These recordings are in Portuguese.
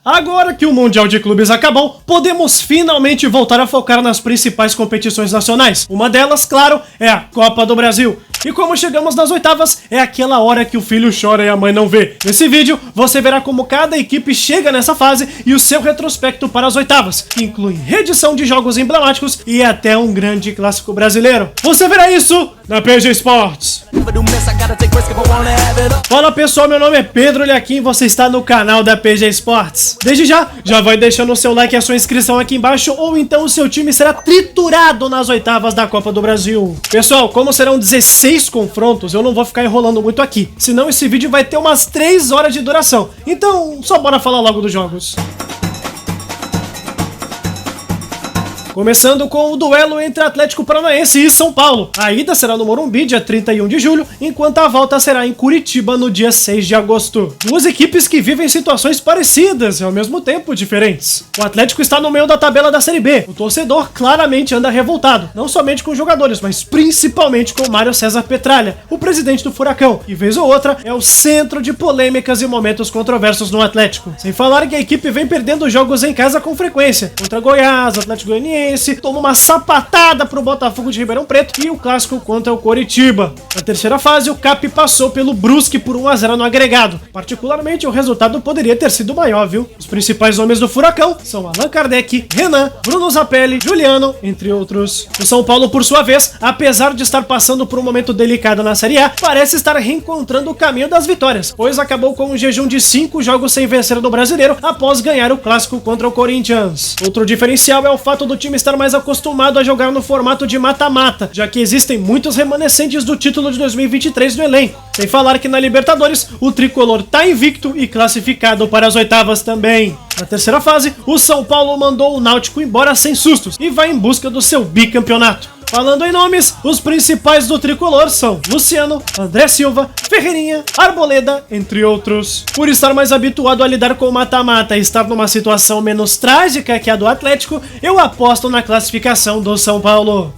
Agora que o Mundial de Clubes acabou, podemos finalmente voltar a focar nas principais competições nacionais. Uma delas, claro, é a Copa do Brasil. E como chegamos nas oitavas, é aquela hora que o filho chora e a mãe não vê. Nesse vídeo, você verá como cada equipe chega nessa fase e o seu retrospecto para as oitavas, que inclui reedição de jogos emblemáticos e até um grande clássico brasileiro. Você verá isso na PG Sports. Fala pessoal, meu nome é Pedro Liaquim e você está no canal da PG Sports. Desde já vai deixando o seu like e a sua inscrição aqui embaixo, ou então o seu time será triturado nas oitavas da Copa do Brasil. Pessoal, como serão 16 confrontos, eu não vou ficar enrolando muito aqui, senão esse vídeo vai ter umas 3 horas de duração. Então, só bora falar logo dos jogos. Começando com o duelo entre Atlético Paranaense e São Paulo. A ida será no Morumbi, dia 31 de julho, enquanto a volta será em Curitiba, no dia 6 de agosto. Duas equipes que vivem situações parecidas e ao mesmo tempo diferentes. O Atlético está no meio da tabela da Série B. O torcedor claramente anda revoltado, não somente com os jogadores, mas principalmente com Mário César Petralha, o presidente do Furacão, que vez ou outra é o centro de polêmicas e momentos controversos no Atlético. Sem falar que a equipe vem perdendo jogos em casa com frequência, contra Goiás, Atlético Goianiense, toma uma sapatada pro Botafogo de Ribeirão Preto e o clássico contra o Coritiba. Na terceira fase, o Cap passou pelo Brusque por 1 a 0 no agregado. Particularmente, o resultado poderia ter sido maior, viu? Os principais nomes do Furacão são Allan Kardec, Renan, Bruno Zapelli, Juliano, entre outros. O São Paulo, por sua vez, apesar de estar passando por um momento delicado na Série A, parece estar reencontrando o caminho das vitórias, pois acabou com um jejum de 5 jogos sem vencer no Brasileiro após ganhar o clássico contra o Corinthians. Outro diferencial é o fato do time estar mais acostumado a jogar no formato de mata-mata, já que existem muitos remanescentes do título de 2023 no elenco. Sem falar que na Libertadores, o tricolor tá invicto e classificado para as oitavas também. Na terceira fase, o São Paulo mandou o Náutico embora sem sustos e vai em busca do seu bicampeonato. Falando em nomes, os principais do tricolor são Luciano, André Silva, Ferreirinha, Arboleda, entre outros. Por estar mais habituado a lidar com o mata-mata e estar numa situação menos trágica que a do Atlético, eu aposto na classificação do São Paulo.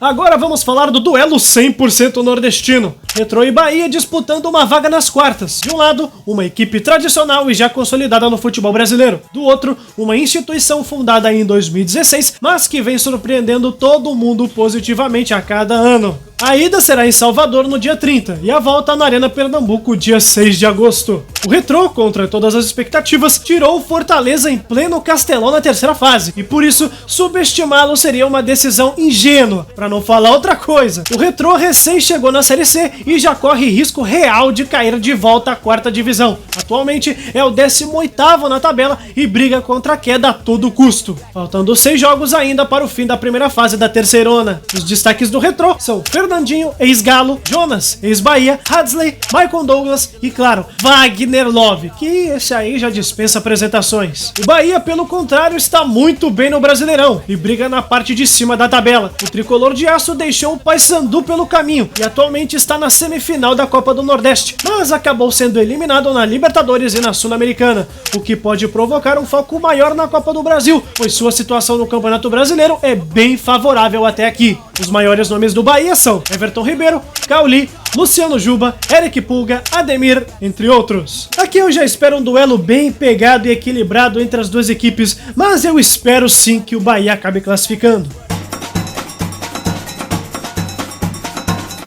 Agora vamos falar do duelo 100% nordestino. Retrô e Bahia disputando uma vaga nas quartas. De um lado, uma equipe tradicional e já consolidada no futebol brasileiro. Do outro, uma instituição fundada em 2016, mas que vem surpreendendo todo mundo positivamente a cada ano. A ida será em Salvador no dia 30 e a volta na Arena Pernambuco dia 6 de agosto. O Retrô, contra todas as expectativas, tirou o Fortaleza em pleno Castelão na terceira fase e por isso subestimá-lo seria uma decisão ingênua, para não falar outra coisa. O Retrô recém chegou na Série C e já corre risco real de cair de volta à quarta divisão. Atualmente é o 18º na tabela e briga contra a queda a todo custo. Faltando 6 jogos ainda para o fim da primeira fase da terceirona. Os destaques do Retrô são Fernandinho, ex-Galo, Jonas, ex-Bahia, Hadley, Michael Douglas e, claro, Wagner Love, que esse aí já dispensa apresentações. O Bahia, pelo contrário, está muito bem no Brasileirão e briga na parte de cima da tabela. O tricolor de aço deixou o Paysandu pelo caminho e atualmente está na semifinal da Copa do Nordeste, mas acabou sendo eliminado na Libertadores e na Sul-Americana, o que pode provocar um foco maior na Copa do Brasil, pois sua situação no Campeonato Brasileiro é bem favorável até aqui. Os maiores nomes do Bahia são Everton Ribeiro, Cauli, Luciano Juba, Eric Pulga, Ademir, entre outros. Aqui eu já espero um duelo bem pegado e equilibrado entre as duas equipes, mas eu espero sim que o Bahia acabe classificando.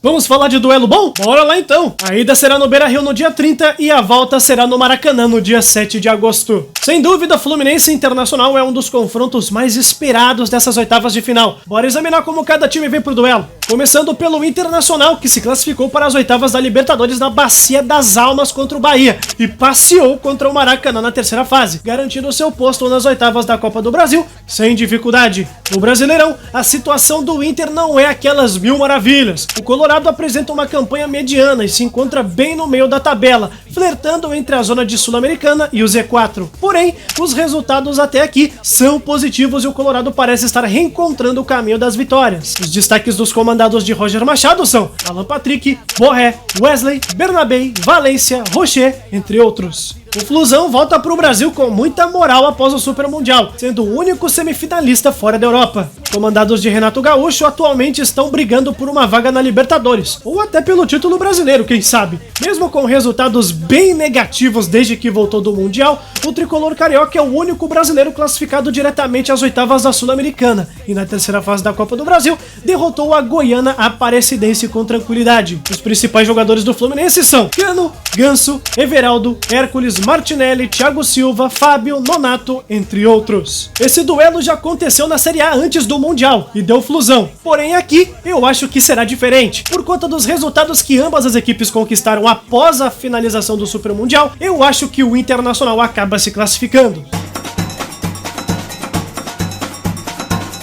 Vamos falar de duelo bom? Bora lá então! A ida será no Beira-Rio no dia 30 e a volta será no Maracanã no dia 7 de agosto. Sem dúvida, Fluminense e Internacional é um dos confrontos mais esperados dessas oitavas de final. Bora examinar como cada time vem pro duelo. Começando pelo Internacional, que se classificou para as oitavas da Libertadores na Bacia das Almas contra o Bahia e passeou contra o Maracanã na terceira fase, garantindo seu posto nas oitavas da Copa do Brasil sem dificuldade. No Brasileirão, a situação do Inter não é aquelas mil maravilhas. O Colorado apresenta uma campanha mediana e se encontra bem no meio da tabela, flertando entre a zona de Sul-Americana e o Z4. Porém, os resultados até aqui são positivos e o Colorado parece estar reencontrando o caminho das vitórias. Os destaques dos comandados de Roger Machado são Alan Patrick, Borré, Wesley, Bernabé, Valência, Rocher, entre outros. O Flusão volta para o Brasil com muita moral após o Super Mundial, sendo o único semifinalista fora da Europa. comandados de Renato Gaúcho, atualmente estão brigando por uma vaga na Libertadores, ou até pelo título brasileiro, quem sabe. Mesmo com resultados bem negativos desde que voltou do Mundial, o tricolor carioca é o único brasileiro classificado diretamente às oitavas da Sul-Americana, e na terceira fase da Copa do Brasil, derrotou a goiana Aparecidense com tranquilidade. Os principais jogadores do Fluminense são Cano, Ganso, Everaldo, Hércules, Martinelli, Thiago Silva, Fábio, Nonato, entre outros. Esse duelo já aconteceu na Série A antes do Mundial e deu flusão, porém aqui eu acho que será diferente. Por conta dos resultados que ambas as equipes conquistaram após a finalização do Super Mundial, eu acho que o Internacional acaba se classificando.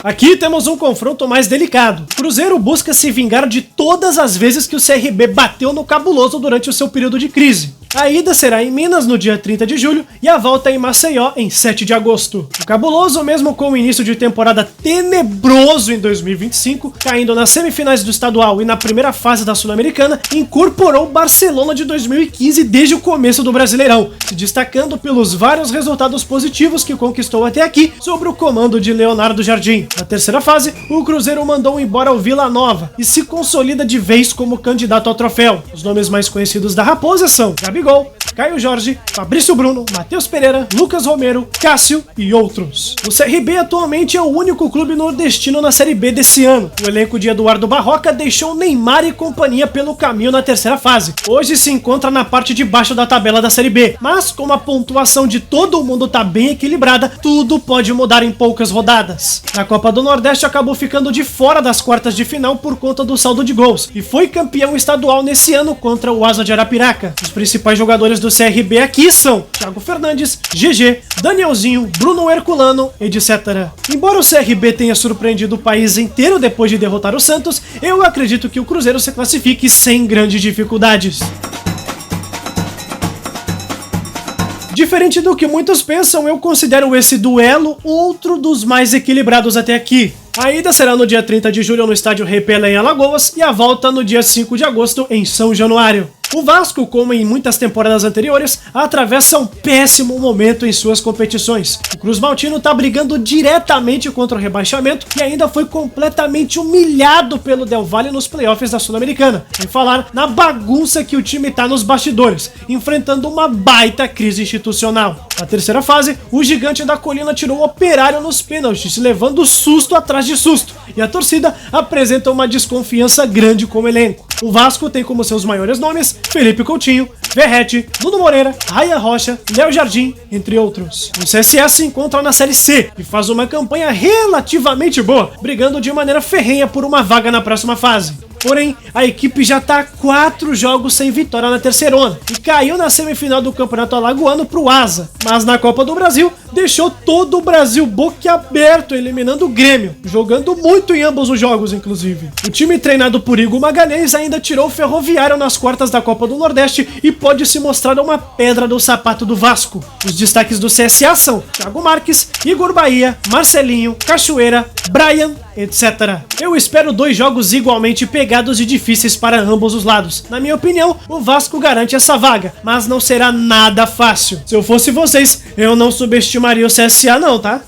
Aqui temos um confronto mais delicado. O Cruzeiro busca se vingar de todas as vezes que o CRB bateu no Cabuloso durante o seu período de crise. A ida será em Minas no dia 30 de julho e a volta em Maceió em 7 de agosto. O Cabuloso, mesmo com o início de temporada tenebroso em 2025, caindo nas semifinais do estadual e na primeira fase da Sul-Americana, incorporou o Barcelona de 2015 desde o começo do Brasileirão, se destacando pelos vários resultados positivos que conquistou até aqui sob o comando de Leonardo Jardim. Na terceira fase, o Cruzeiro mandou embora o Vila Nova e se consolida de vez como candidato ao troféu. Os nomes mais conhecidos da Raposa são Gabigol, Caio Jorge, Fabrício Bruno, Matheus Pereira, Lucas Romero, Cássio e outros. O CRB atualmente é o único clube nordestino na Série B desse ano. O elenco de Eduardo Barroca deixou Neymar e companhia pelo caminho na terceira fase. Hoje se encontra na parte de baixo da tabela da Série B, mas como a pontuação de todo mundo tá bem equilibrada, tudo pode mudar em poucas rodadas. Na Copa do Nordeste acabou ficando de fora das quartas de final por conta do saldo de gols e foi campeão estadual nesse ano contra o Asa de Arapiraca. Os principais jogadores do CRB aqui são Thiago Fernandes, GG, Danielzinho, Bruno Herculano, etc. Embora o CRB tenha surpreendido o país inteiro depois de derrotar o Santos, eu acredito que o Cruzeiro se classifique sem grandes dificuldades. Diferente do que muitos pensam, eu considero esse duelo outro dos mais equilibrados até aqui. A ida será no dia 30 de julho no estádio Rei Pelé em Alagoas e a volta no dia 5 de agosto em São Januário. O Vasco, como em muitas temporadas anteriores, atravessa um péssimo momento em suas competições. O Cruz Maltino está brigando diretamente contra o rebaixamento e ainda foi completamente humilhado pelo Del Valle nos playoffs da Sul-Americana. Sem falar na bagunça que o time está nos bastidores, enfrentando uma baita crise institucional. Na terceira fase, o gigante da colina tirou o Operário nos pênaltis, levando susto atrás de susto, e a torcida apresenta uma desconfiança grande com o elenco. O Vasco tem como seus maiores nomes Felipe Coutinho, Verratti, Nuno Moreira, Ryan Rocha, Léo Jardim, entre outros. O CSA se encontra na Série C e faz uma campanha relativamente boa, brigando de maneira ferrenha por uma vaga na próxima fase. Porém, a equipe já está há 4 jogos sem vitória na terceirona e caiu na semifinal do Campeonato Alagoano pro Asa. Mas na Copa do Brasil, deixou todo o Brasil boquiaberto, eliminando o Grêmio, jogando muito em ambos os jogos, inclusive. O time treinado por Igor Magalhães ainda tirou o Ferroviário nas quartas da Copa do Nordeste e pode se mostrar uma pedra do sapato do Vasco. Os destaques do CSA são Thiago Marques, Igor Bahia, Marcelinho, Cachoeira, Brian, etc. Eu espero 2 jogos igualmente pegados e difíceis para ambos os lados. Na minha opinião, o Vasco garante essa vaga, mas não será nada fácil. Se eu fosse vocês, eu não subestimaria o CSA não, tá?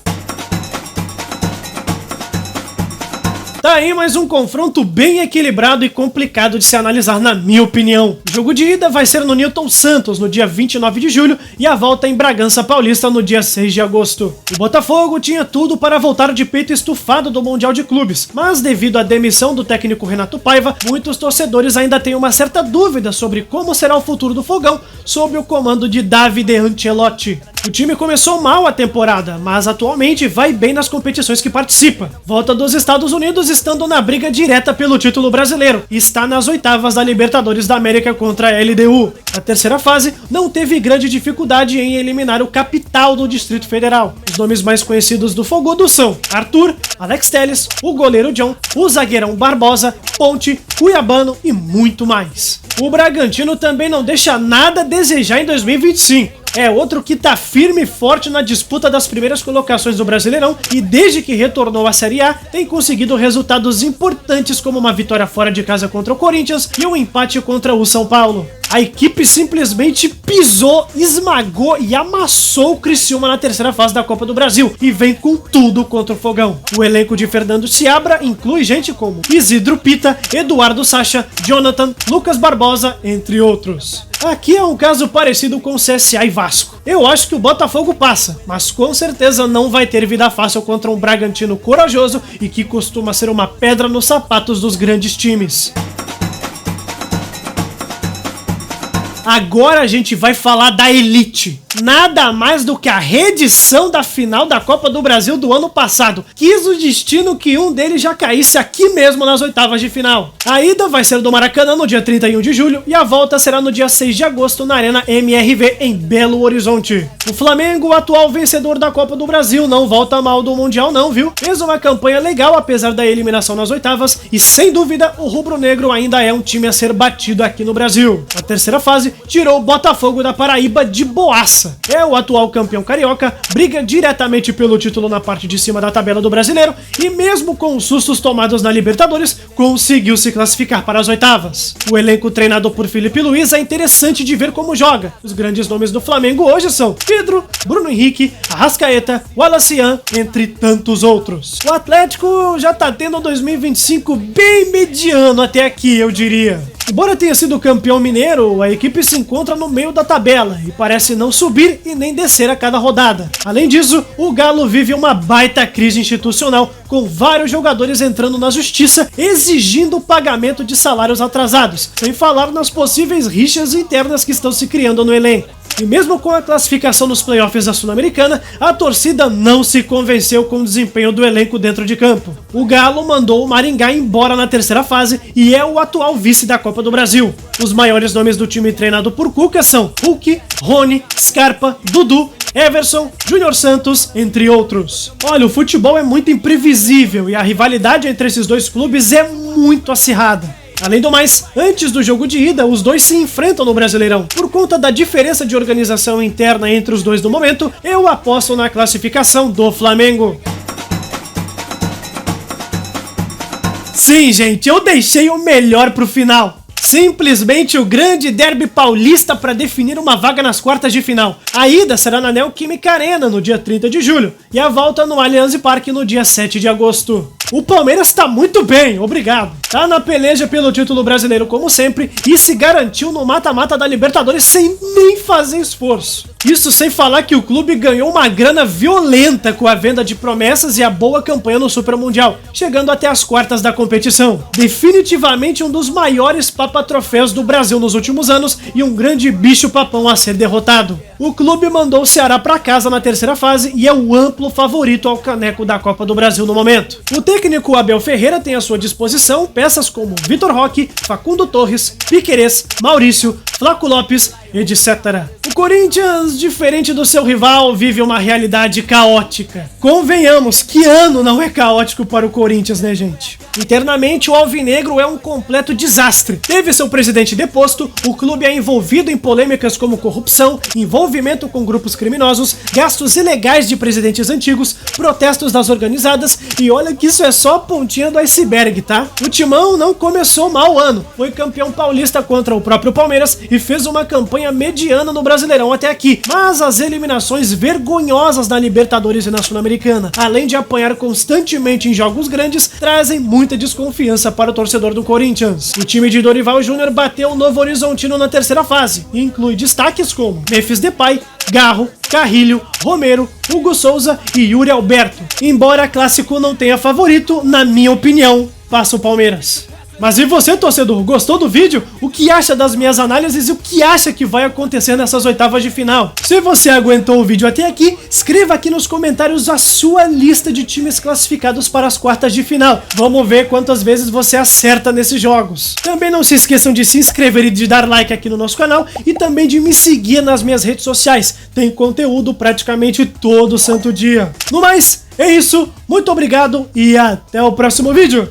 Tá aí mais um confronto bem equilibrado e complicado de se analisar, na minha opinião. O jogo de ida vai ser no Newton Santos, no dia 29 de julho, e a volta em Bragança Paulista no dia 6 de agosto. O Botafogo tinha tudo para voltar de peito estufado do Mundial de Clubes, mas devido à demissão do técnico Renato Paiva, muitos torcedores ainda têm uma certa dúvida sobre como será o futuro do Fogão sob o comando de Davide Ancelotti. O time começou mal a temporada, mas atualmente vai bem nas competições que participa. Volta dos Estados Unidos estando na briga direta pelo título brasileiro e está nas oitavas da Libertadores da América contra a LDU. Na terceira fase, não teve grande dificuldade em eliminar o capital do Distrito Federal. Os nomes mais conhecidos do Fogudo são Arthur, Alex Telles, o goleiro John, o zagueirão Barbosa, Ponte, Cuiabano e muito mais. O Bragantino também não deixa nada a desejar em 2025. É outro que tá firme e forte na disputa das primeiras colocações do Brasileirão e desde que retornou à Série A tem conseguido resultados importantes como uma vitória fora de casa contra o Corinthians e um empate contra o São Paulo. A equipe simplesmente pisou, esmagou e amassou o Criciúma na terceira fase da Copa do Brasil e vem com tudo contra o Fogão. O elenco de Fernando Seabra inclui gente como Isidro Pita, Eduardo Sacha, Jonathan, Lucas Barbosa, entre outros. Aqui é um caso parecido com CSA e Vasco. Eu acho que o Botafogo passa, mas com certeza não vai ter vida fácil contra um Bragantino corajoso e que costuma ser uma pedra nos sapatos dos grandes times. Agora a gente vai falar da elite. Nada mais do que a reedição da final da Copa do Brasil do ano passado. Quis o destino que um deles já caísse aqui mesmo nas oitavas de final. A ida vai ser do Maracanã no dia 31 de julho e a volta será no dia 6 de agosto na Arena MRV em Belo Horizonte. O Flamengo, o atual vencedor da Copa do Brasil, não volta mal do Mundial não, viu? Fez uma campanha legal apesar da eliminação nas oitavas e sem dúvida o rubro-negro ainda é um time a ser batido aqui no Brasil. A terceira fase tirou o Botafogo da Paraíba de boaça. É o atual campeão carioca, briga diretamente pelo título na parte de cima da tabela do Brasileiro e mesmo com os sustos tomados na Libertadores, conseguiu se classificar para as oitavas. O elenco treinado por Felipe Luiz é interessante de ver como joga. Os grandes nomes do Flamengo hoje são Pedro, Bruno Henrique, Arrascaeta, Wallacian, entre tantos outros. O Atlético já tá tendo um 2025 bem mediano até aqui, eu diria. Embora tenha sido campeão mineiro, a equipe se encontra no meio da tabela e parece não subir e nem descer a cada rodada. Além disso, o Galo vive uma baita crise institucional, com vários jogadores entrando na justiça exigindo o pagamento de salários atrasados, sem falar nas possíveis rixas internas que estão se criando no elenco. E mesmo com a classificação nos playoffs da Sul-Americana, a torcida não se convenceu com o desempenho do elenco dentro de campo. O Galo mandou o Maringá embora na terceira fase e é o atual vice da Copa do Brasil. Os maiores nomes do time treinado por Cuca são Hulk, Rony, Scarpa, Dudu, Everson, Júnior Santos, entre outros. Olha, o futebol é muito imprevisível e a rivalidade entre esses dois clubes é muito acirrada. Além do mais, antes do jogo de ida, os dois se enfrentam no Brasileirão. Por conta da diferença de organização interna entre os dois no momento, eu aposto na classificação do Flamengo. Sim, gente, eu deixei o melhor pro final. Simplesmente o grande derby paulista para definir uma vaga nas quartas de final. A ida será na Neoquímica Arena no dia 30 de julho e a volta no Allianz Parque no dia 7 de agosto. O Palmeiras tá muito bem, obrigado. Tá na peleja pelo título brasileiro como sempre e se garantiu no mata-mata da Libertadores sem nem fazer esforço. Isso sem falar que o clube ganhou uma grana violenta com a venda de promessas e a boa campanha no Super Mundial, chegando até as quartas da competição. Definitivamente um dos maiores papatroféus do Brasil nos últimos anos e um grande bicho-papão a ser derrotado. O clube mandou o Ceará pra casa na terceira fase e é o amplo favorito ao caneco da Copa do Brasil no momento. O técnico Abel Ferreira tem à sua disposição peças como Vitor Roque, Facundo Torres, Piquerez, Maurício, Flaco Lopes, etc. O Corinthians, diferente do seu rival, vive uma realidade caótica. Convenhamos, que ano não é caótico para o Corinthians, né, gente? Internamente, o Alvinegro é um completo desastre. Teve seu presidente deposto, o clube é envolvido em polêmicas como corrupção, envolvimento com grupos criminosos, gastos ilegais de presidentes antigos, protestos das organizadas e olha que isso é só a pontinha do iceberg, tá? O Timão não começou mal o ano, foi campeão paulista contra o próprio Palmeiras e fez uma campanha mediana no Brasileirão até aqui, mas as eliminações vergonhosas na Libertadores e na Sul-Americana, além de apanhar constantemente em jogos grandes, trazem muita desconfiança para o torcedor do Corinthians. O time de Dorival Júnior bateu o Novo Horizontino na terceira fase e inclui destaques como Memphis Depay, Garro, Carrilho, Romero, Hugo Souza e Yuri Alberto. Embora clássico não tenha favorito, na minha opinião, passa o Palmeiras. Mas e você, torcedor, gostou do vídeo? O que acha das minhas análises e o que acha que vai acontecer nessas oitavas de final? Se você aguentou o vídeo até aqui, escreva aqui nos comentários a sua lista de times classificados para as quartas de final. Vamos ver quantas vezes você acerta nesses jogos. Também não se esqueçam de se inscrever e de dar like aqui no nosso canal e também de me seguir nas minhas redes sociais. Tem conteúdo praticamente todo santo dia. No mais, é isso, muito obrigado e até o próximo vídeo.